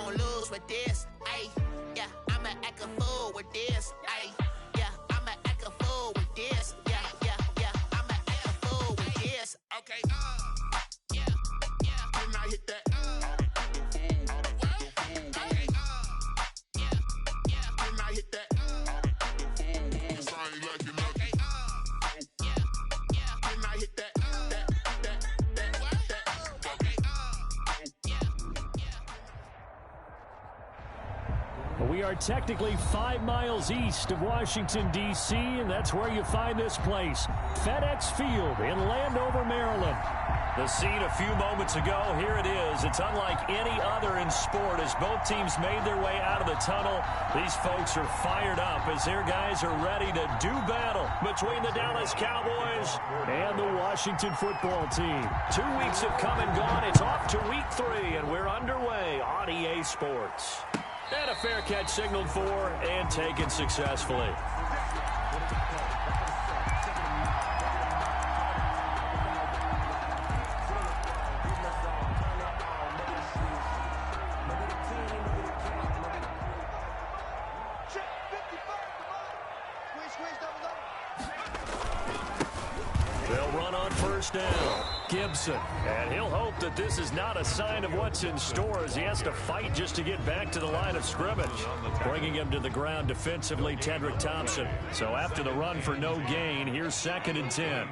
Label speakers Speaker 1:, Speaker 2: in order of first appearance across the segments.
Speaker 1: won't lose with this. Ay, yeah, I'ma act a fool with this. Ay, yeah, I'ma act a fool with this. Yeah, yeah, yeah, I'ma act a fool with this. Okay, yeah, yeah. When I hit that, okay, yeah, when I hit that, cause I ain't like it, okay, yeah, yeah, when I hit that.
Speaker 2: We are technically 5 miles east of Washington, D.C., and that's where you find this place, FedEx Field in Landover, Maryland. The scene a few moments ago, here it is. It's unlike any other in sport as both teams made their way out of the tunnel. These folks are fired up as their guys are ready to do battle between the Dallas Cowboys and the Washington football team. 2 weeks have come and gone. It's off to week 3, and we're underway on EA Sports. And a fair catch signaled for and taken successfully. They'll run on first down. Gibson. And he'll hope that this is not a sign of what's in store as he has to fight just to get back to the line of scrimmage. Bringing him to the ground defensively, Tedrick Thompson. So after the run for no gain, here's 2nd and 10.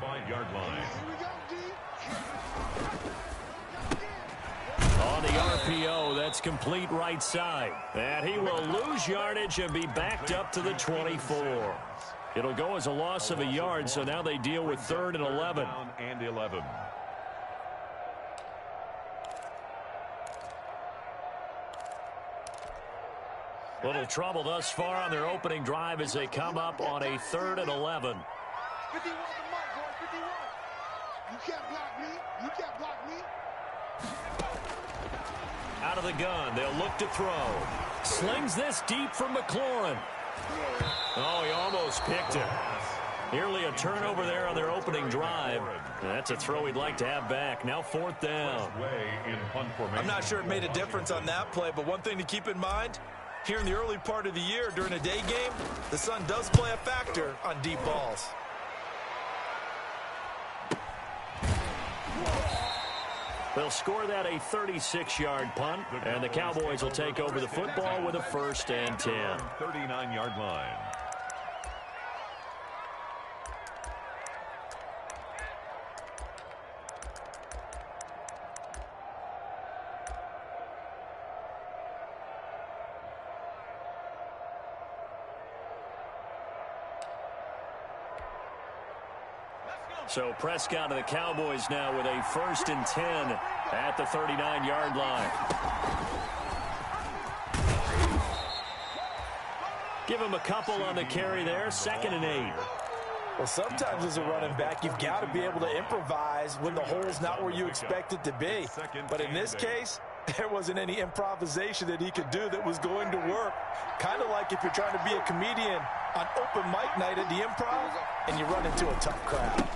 Speaker 2: On the RPO, that's complete right side. And he will lose yardage and be backed up to the 24. It'll go as a loss of a yard, so now they deal with 3rd and 11.
Speaker 3: And 11.
Speaker 2: Little trouble thus far on their opening drive as they come up on a 3rd and 11.
Speaker 4: 51 the mark, boy, 51. You can't block me. You can't block me.
Speaker 2: Out of the gun, they'll look to throw. Slings this deep from McLaurin. Oh, he almost picked it. Nearly a turnover there on their opening drive. That's a throw he'd like to have back. Now 4th down.
Speaker 5: I'm not sure it made a difference on that play, but one thing to keep in mind, here in the early part of the year during a day game, the sun does play a factor on deep balls.
Speaker 2: They'll score that a 36-yard punt, and the Cowboys will take over the football with a 1st and 10.
Speaker 3: 39-yard line.
Speaker 2: So Prescott of the Cowboys now with a 1st and 10 at the 39-yard line. Give him a couple on the carry there. 2nd and 8.
Speaker 5: Well, sometimes as a running back, you've got to be able to improvise when the hole's not where you expect it to be. But in this case, there wasn't any improvisation that he could do that was going to work. Kind of like if you're trying to be a comedian on open mic night at the Improv and you run into a tough crowd.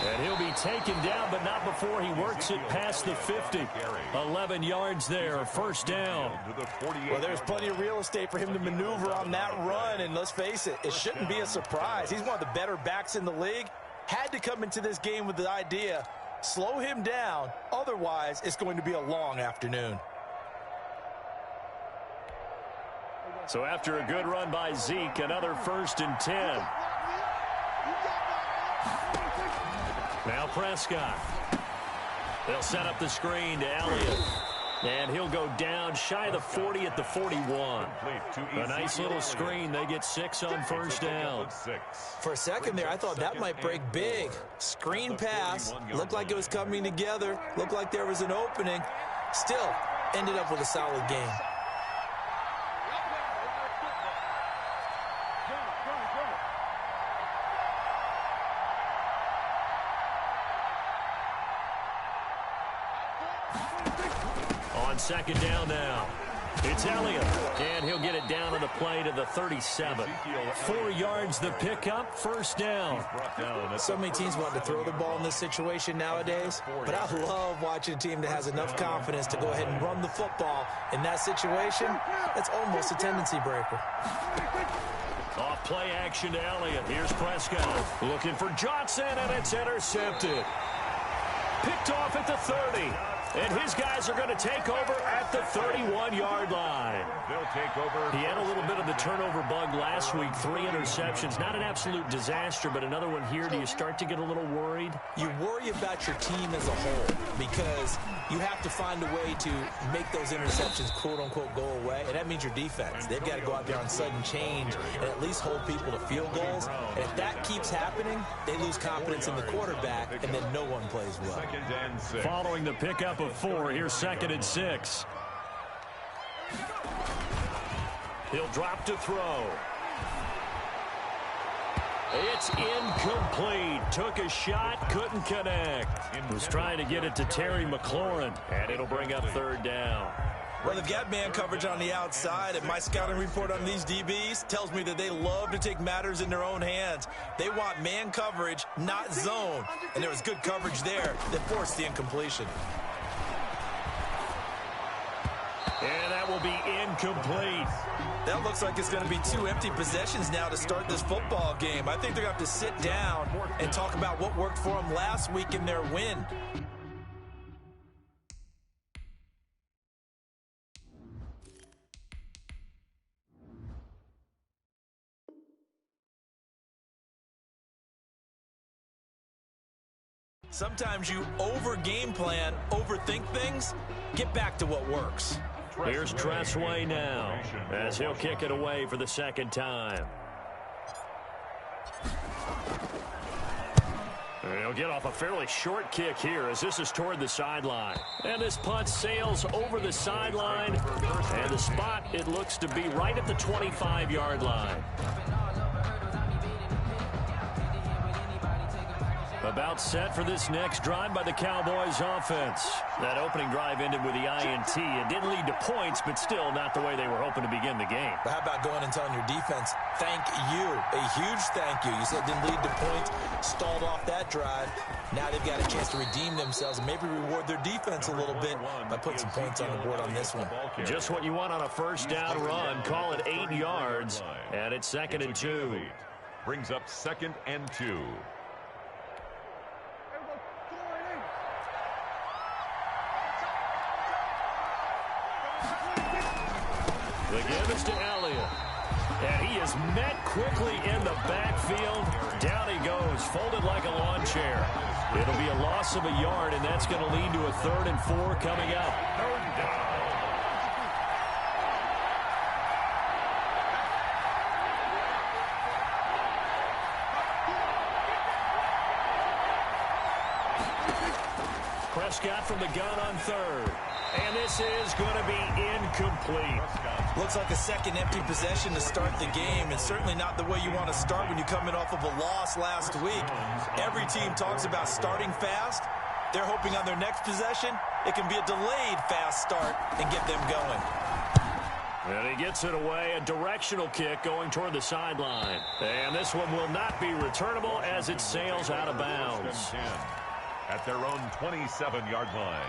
Speaker 2: And he'll be taken down, but not before he works it past the 50. 11 yards there, 1st down.
Speaker 5: Well, there's plenty of real estate for him to maneuver on that run, and let's face it, it shouldn't be a surprise. He's one of the better backs in the league. Had to come into this game with the idea, slow him down, otherwise it's going to be a long afternoon.
Speaker 2: So after a good run by Zeke, another 1st and 10. Now Prescott. They'll set up the screen to Elliott. And he'll go down shy of the 40 at the 41. A nice little screen. They get 6 on 1st down.
Speaker 5: For a second there, I thought that might break big. Screen pass. Looked like it was coming together. Looked like there was an opening. Still, ended up with a solid game.
Speaker 2: On 2nd down now. It's Elliott, and he'll get it down on the play to the 37. 4 yards the pickup, first down.
Speaker 5: So many teams want to throw the ball in this situation nowadays, but I love watching a team that has enough confidence to go ahead and run the football. In that situation, that's almost a tendency breaker.
Speaker 2: Off play action to Elliott. Here's Prescott looking for Johnson, and it's intercepted. Picked off at the 30. And his guys are going to take over at the 31-yard line.
Speaker 3: They'll take over.
Speaker 2: He had a little bit of the turnover bug last week. 3 interceptions. Not an absolute disaster, but another one here. Do you start to get a little worried?
Speaker 5: You worry about your team as a whole because you have to find a way to make those interceptions, quote-unquote, go away. And that means your defense. They've got to go out there on sudden change and at least hold people to field goals. And if that keeps happening, they lose confidence in the quarterback, and then no one plays well.
Speaker 2: Following the pickup of 4, here's 2nd and 6. He'll drop to throw. It's incomplete. Took a shot, couldn't connect. Was trying to get it to Terry McLaurin, and it'll bring up 3rd down.
Speaker 5: Well, they've got man coverage on the outside, and my scouting report on these DBs tells me that they love to take matters in their own hands. They want man coverage, not zone, and there was good coverage there that forced the incompletion.
Speaker 2: And that will be incomplete.
Speaker 5: That looks like it's going to be 2 empty possessions now to start this football game. I think they're going to have to sit down and talk about what worked for them last week in their win. Sometimes you over-game plan, overthink things. Get back to what works.
Speaker 2: Here's Tressway now as he'll kick it away for the 2nd time. He'll get off a fairly short kick here as this is toward the sideline. And this punt sails over the sideline. And the spot, it looks to be right at the 25-yard line. About set for this next drive by the Cowboys offense. That opening drive ended with the INT. It didn't lead to points, but still not the way they were hoping to begin the game.
Speaker 5: But how about going and telling your defense, thank you, a huge thank you. You said it didn't lead to points, stalled off that drive. Now they've got a chance to redeem themselves and maybe reward their defense a little bit by putting some points on the board on this one.
Speaker 2: Just what you want on a first down run. Call it 8 yards, and it's 2nd and 2.
Speaker 3: Brings up 2nd and 2.
Speaker 2: The give is to Elliott. And he is met quickly in the backfield. Down he goes, folded like a lawn chair. It'll be a loss of a yard, and that's going to lead to a 3rd and 4 coming up. Prescott from the gun on 3rd. And this is going to be incomplete.
Speaker 5: Looks like a second empty possession to start the game, and certainly not the way you want to start when you're coming off of a loss last week. Every team talks about starting fast. They're hoping on their next possession, it can be a delayed fast start and get them going.
Speaker 2: And he gets it away, a directional kick going toward the sideline. And this one will not be returnable as it sails out of bounds.
Speaker 3: At their own 27-yard line.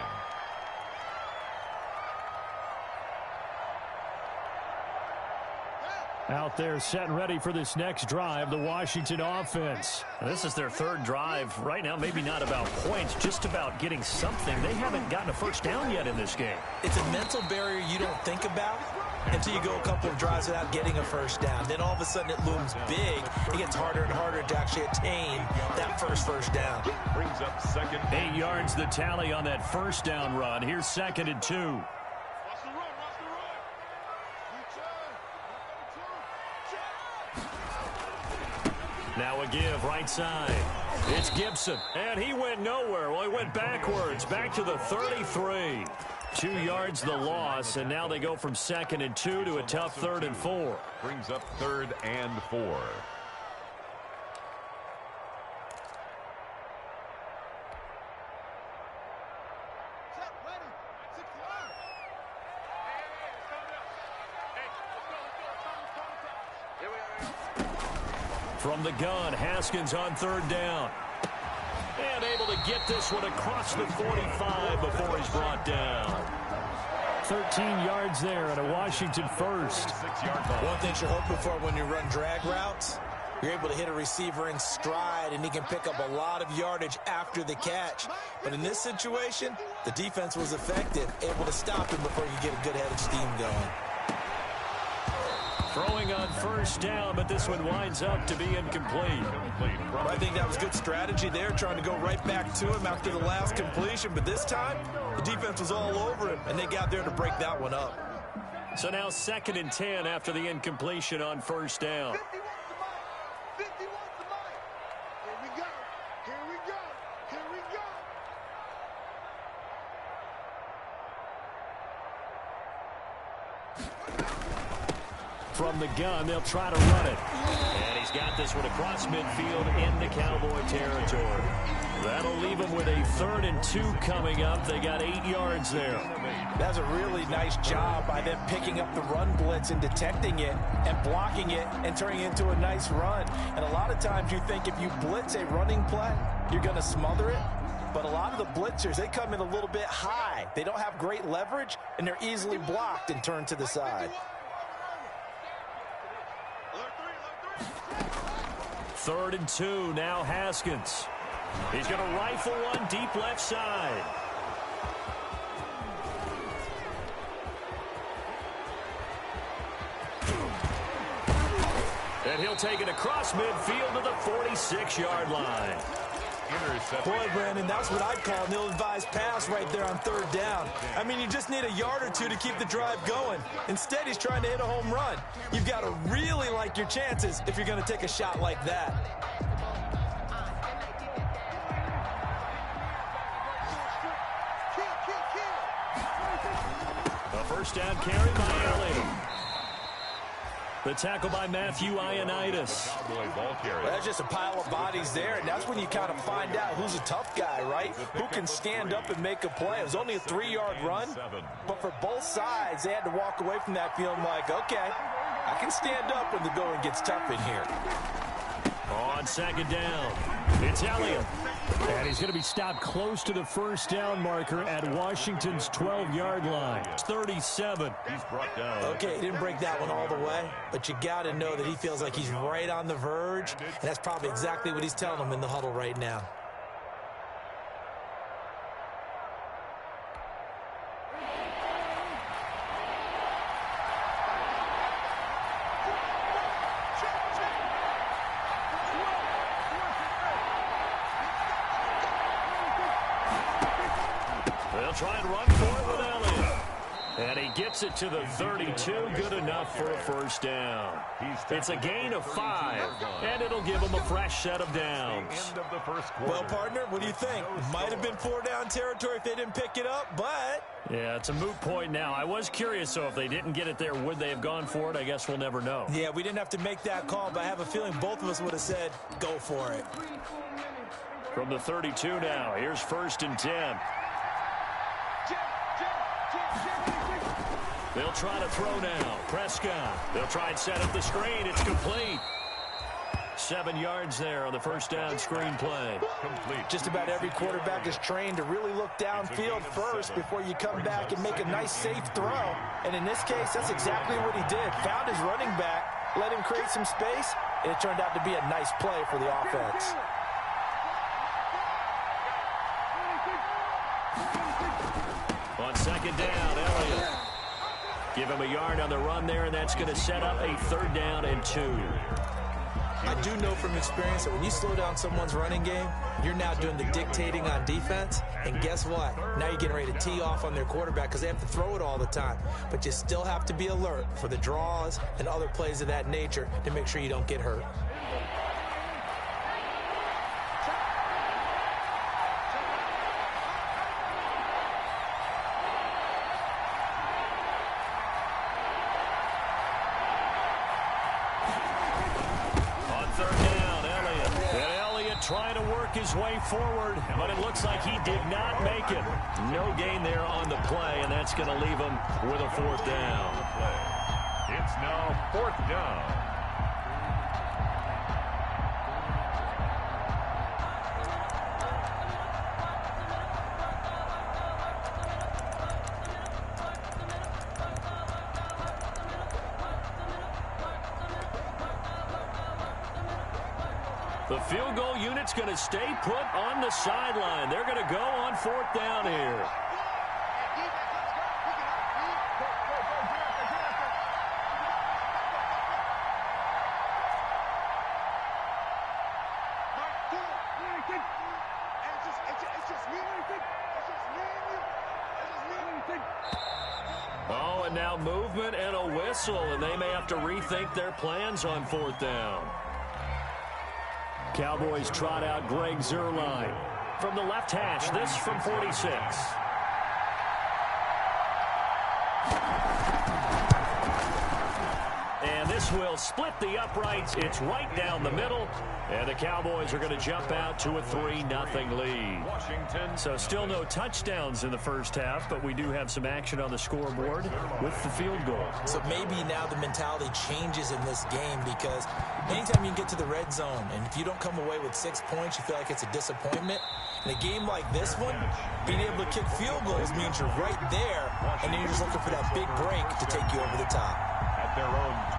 Speaker 2: Out there set and ready for this next drive, the Washington offense. This is their 3rd drive. Right now, maybe not about points, just about getting something. They haven't gotten a first down yet in this game.
Speaker 5: It's a mental barrier you don't think about until you go a couple of drives without getting a first down. Then all of a sudden it looms big. It gets harder and harder to actually attain that first down.
Speaker 3: Brings up 2nd.
Speaker 2: 8 yards the tally on that first down run. Here's 2nd and 2. Now a give right side. It's Gibson, and he went nowhere. Well, he went backwards, back to the 33. 2 yards the loss, and now they go from 2nd and 2 to a tough 3rd and 4.
Speaker 3: Brings up 3rd and 4.
Speaker 2: From the gun, Haskins on third down. And able to get this one across the 45 before he's brought down. 13 yards there and a Washington first.
Speaker 5: One thing you're hoping for when you run drag routes, you're able to hit a receiver in stride, and he can pick up a lot of yardage after the catch. But in this situation, the defense was effective, able to stop him before you get a good head of steam going.
Speaker 2: Throwing on first down, but this one winds up to be incomplete.
Speaker 5: I think that was good strategy there, trying to go right back to him after the last completion. But this time, the defense was all over him, and they got there to break that one up.
Speaker 2: So now 2nd and 10 after the incompletion on first down.
Speaker 4: 50 wants the mic. Here we go. Here we go. Here we go.
Speaker 2: From the gun, they'll try to run it. And he's got this one across midfield into Cowboy territory. That'll leave him with a 3rd and 2 coming up. They got 8 yards there.
Speaker 5: That's a really nice job by them picking up the run blitz and detecting it and blocking it and turning it into a nice run. And a lot of times you think if you blitz a running play, you're going to smother it. But a lot of the blitzers, they come in a little bit high. They don't have great leverage, and they're easily blocked and turned to the side.
Speaker 2: 3rd and 2, now Haskins. He's going to rifle one deep left side. And he'll take it across midfield to the 46-yard line.
Speaker 5: Boy, Brandon, that's what I'd call an ill-advised pass right there on 3rd down. I mean, you just need a yard or two to keep the drive going. Instead, he's trying to hit a home run. You've got to really like your chances if you're going to take a shot like that.
Speaker 2: A first down carry by Elliott. The tackle by Matthew Ioannidis.
Speaker 5: That's just a pile of bodies there, and that's when you kind of find out who's a tough guy, right? Who can stand up and make a play. It was only a 3-yard run, but for both sides, they had to walk away from that feeling like, okay, I can stand up when the going gets tough in here.
Speaker 2: On 2nd down, it's Elliott. And he's going to be stopped close to the first down marker at Washington's 12-yard line. It's 37.
Speaker 3: He's brought down.
Speaker 5: Okay, he didn't break that one all the way, but you got to know that he feels like he's right on the verge, and that's probably exactly what he's telling them in the huddle right now.
Speaker 2: Try and run for it with Elliott. And he gets it to the 32. Good enough for a first down. It's a gain of 5, and it'll give him a fresh set of downs.
Speaker 5: Well, partner, what do you think? Might have been 4-down territory if they didn't pick it up, but...
Speaker 2: Yeah, it's a moot point now. I was curious, so if they didn't get it there, would they have gone for it? I guess we'll never know.
Speaker 5: Yeah, we didn't have to make that call, but I have a feeling both of us would have said, go for it.
Speaker 2: From the 32 now, here's 1st and 10. They'll try to throw now. Prescott. They'll try and set up the screen. It's complete. 7 yards there on the first down screen play.
Speaker 3: Complete.
Speaker 5: Just about every quarterback is trained to really look downfield first before you come back and make a nice, safe throw. And in this case, that's exactly what he did. Found his running back, let him create some space, and it turned out to be a nice play for the offense.
Speaker 2: On 2nd down, Elliott. Give him a yard on the run there, and that's going to set up a 3rd down and 2.
Speaker 5: I do know from experience that when you slow down someone's running game, you're now doing the dictating on defense. And guess what? Now you're getting ready to tee off on their quarterback because they have to throw it all the time. But you still have to be alert for the draws and other plays of that nature to make sure you don't get hurt.
Speaker 2: Trying to work his way forward, but it looks like he did not make it. No gain there on the play, and that's going to leave him with a 4th down.
Speaker 3: It's now 4th down.
Speaker 2: The field goal unit's going to stay put on the sideline. They're going to go on 4th down here. Oh, and now movement and a whistle, and they may have to rethink their plans on 4th down. Cowboys trot out Greg Zuerlein from the left hash. This from 46. And this will split the uprights. It's right down the middle. And the Cowboys are going to jump out to a 3-0 lead. Washington. So still no touchdowns in the first half, but we do have some action on the scoreboard with the field goal.
Speaker 5: So maybe now the mentality changes in this game, because anytime you get to the red zone and if you don't come away with 6 points, you feel like it's a disappointment. In a game like this one, being able to kick field goals means you're right there, and then you're just looking for that big break to take you over the top.
Speaker 3: At their own.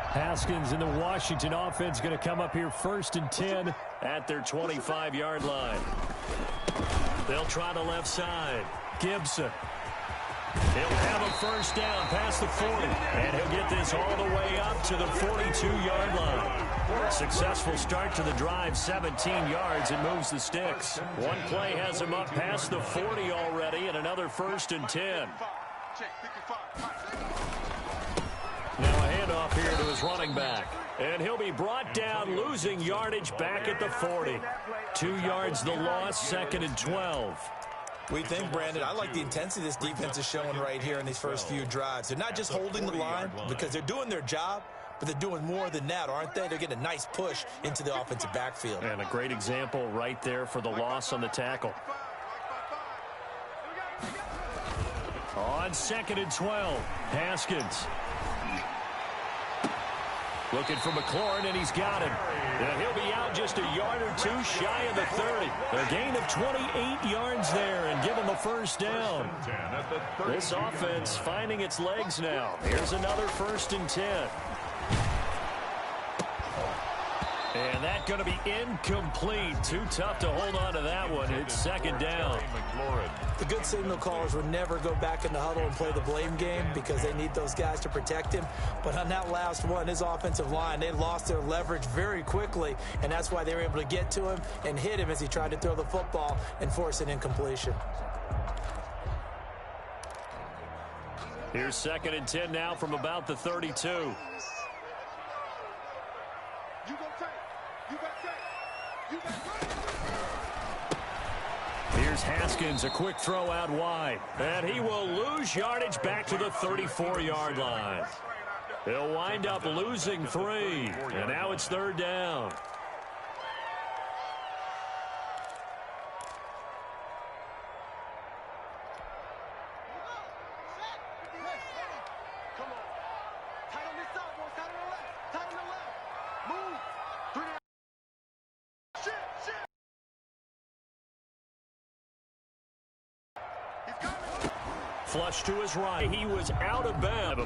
Speaker 2: Haskins in the Washington offense going to come up here 1st and 10 at their 25-yard line. They'll try the left side. Gibson. He'll have a 1st down past the 40, and he'll get this all the way up to the 42-yard line. Successful start to the drive, 17 yards, and moves the sticks. One play has him up past the 40 already, and another 1st and 10. Now a handoff here to his running back. And he'll be brought down, losing yardage back at the 40. 2 yards the loss, 2nd and 12.
Speaker 5: We think, Brandon, I like the intensity this defense is showing right here in these first few drives. They're not just holding the line because they're doing their job, but they're doing more than that, aren't they? They're getting a nice push into the offensive backfield.
Speaker 2: And a great example right there for the loss on the tackle. On 2nd and 12, Haskins. Looking for McLaurin, and he's got him. And he'll be out just a yard or two shy of the 30. A gain of 28 yards there and give him a 1st down. This offense finding its legs now. Here's another 1st and 10. And that's going to be incomplete. Too tough to hold on to that one. It's 2nd down.
Speaker 5: The good signal callers would never go back in the huddle and play the blame game because they need those guys to protect him. But on that last one, his offensive line, they lost their leverage very quickly, and that's why they were able to get to him and hit him as he tried to throw the football and force an incompletion.
Speaker 2: Here's 2nd and 10 now from about the 32. Here's Haskins, a quick throw out wide. And he will lose yardage back to the 34-yard line. He'll wind up losing 3. And now it's 3rd down. Flush to his right. He was out of bounds.